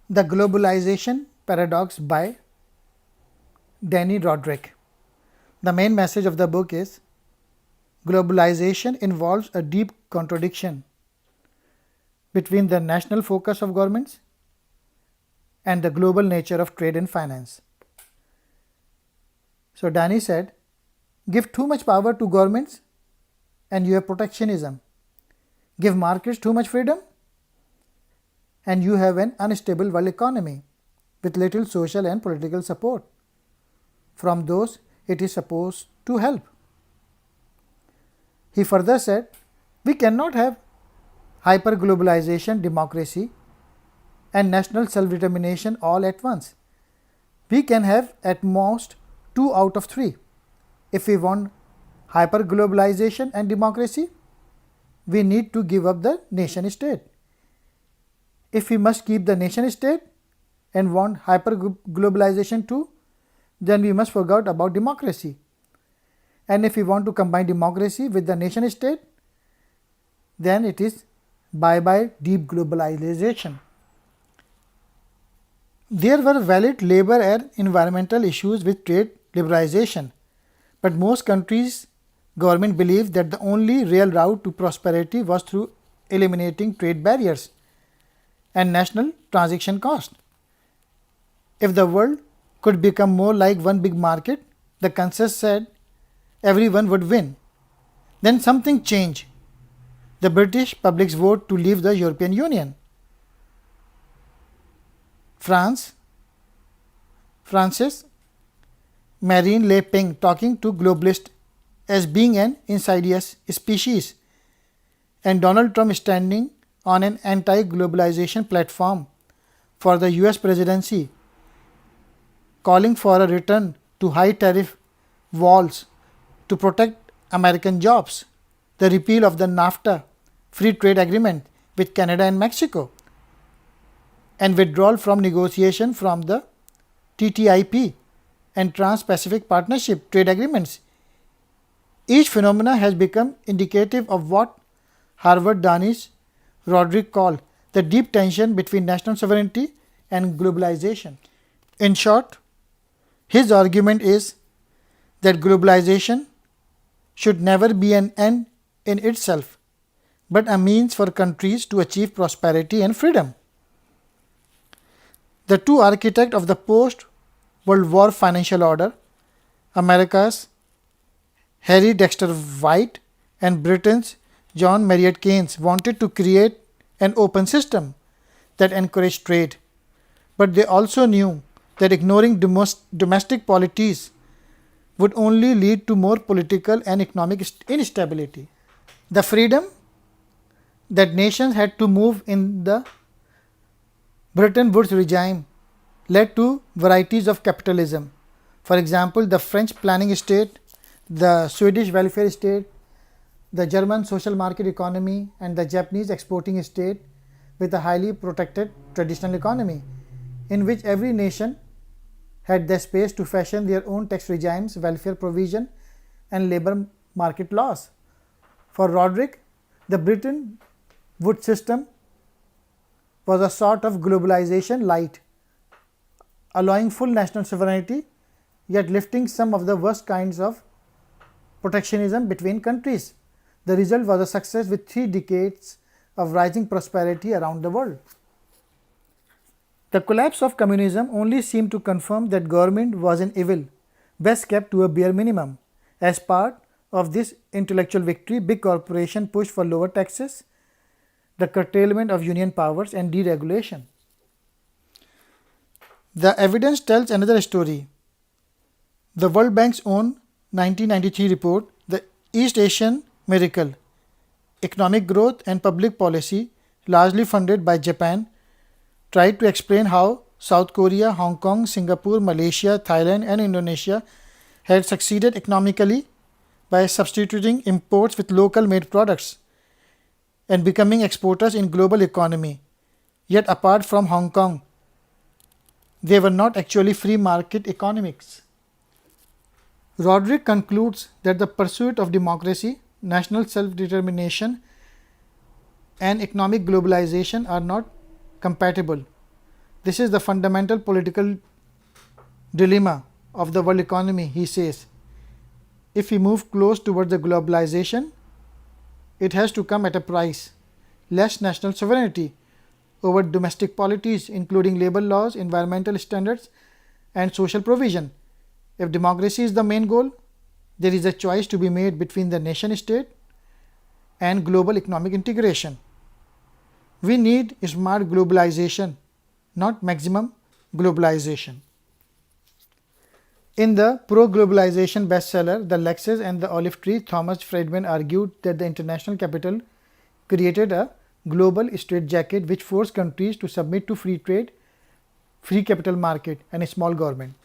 The Globalization Paradox by Danny Roderick. The main message of the book is globalization involves a deep contradiction between the national focus of governments and the global nature of trade and finance. So Danny said, give too much power to governments and you have protectionism. Give markets too much freedom and you have an unstable world economy with little social and political support from those it is supposed to help. He further said, we cannot have hyper-globalization, democracy and national self-determination all at once. We can have at most 2 out of 3. If we want hyper-globalization and democracy, we need to give up the nation state. If we must keep the nation state and want hyper-globalization too, then we must forget about democracy. And if we want to combine democracy with the nation state, then it is bye-bye deep globalization. There were valid labor and environmental issues with trade liberalization, but most countries' government believed that the only real route to prosperity was through eliminating trade barriers and national transaction costs. If the world could become more like one big market, the consensus said everyone would win. Then something changed. The British public's vote to leave the European Union. Francis Marine Le Pen talking to globalists as being an insidious species, and Donald Trump standing on an anti-globalization platform for the US presidency, calling for a return to high tariff walls to protect American jobs, the repeal of the NAFTA free trade agreement with Canada and Mexico, and withdrawal from negotiation from the TTIP and Trans-Pacific Partnership trade agreements. Each phenomena has become indicative of what Harvard Danny Roderick called the deep tension between national sovereignty and globalization. In short, his argument is that globalization should never be an end in itself, but a means for countries to achieve prosperity and freedom. The two architects of the post-World War financial order, America's Harry Dexter White and Britain's John Maynard Keynes, wanted to create an open system that encouraged trade, but they also knew that ignoring domestic polities would only lead to more political and economic instability. The freedom that nations had to move in the Bretton Woods regime led to varieties of capitalism. For example, the French planning state, the Swedish welfare state, the German social market economy, and the Japanese exporting state with a highly protected traditional economy, in which every nation had the space to fashion their own tax regimes, welfare provision, and labor market laws. For Roderick, the Bretton Woods system was a sort of globalization light, allowing full national sovereignty, yet lifting some of the worst kinds of protectionism between countries. The result was a success with 3 decades of rising prosperity around the world. The collapse of communism only seemed to confirm that government was an evil, best kept to a bare minimum. As part of this intellectual victory, big corporations pushed for lower taxes, the curtailment of union powers, and deregulation. The evidence tells another story. The World Bank's own 1993 report, The East Asian Miracle, Economic Growth and Public Policy, largely funded by Japan, tried to explain how South Korea, Hong Kong, Singapore, Malaysia, Thailand, and Indonesia had succeeded economically by substituting imports with local made products and becoming exporters in global economy. Yet apart from Hong Kong, they were not actually free market economics. Roderick concludes that the pursuit of democracy, national self-determination, and economic globalization are not compatible. This is the fundamental political dilemma of the world economy, he says. If we move close towards the globalization, it has to come at a price. Less national sovereignty over domestic polities, including labor laws, environmental standards, and social provision. If democracy is the main goal, there is a choice to be made between the nation state and global economic integration. We need smart globalization, not maximum globalization. In the pro-globalization bestseller The Lexus and the Olive Tree, Thomas Friedman argued that the international capital created a global straitjacket which forced countries to submit to free trade, free capital market, and a small government.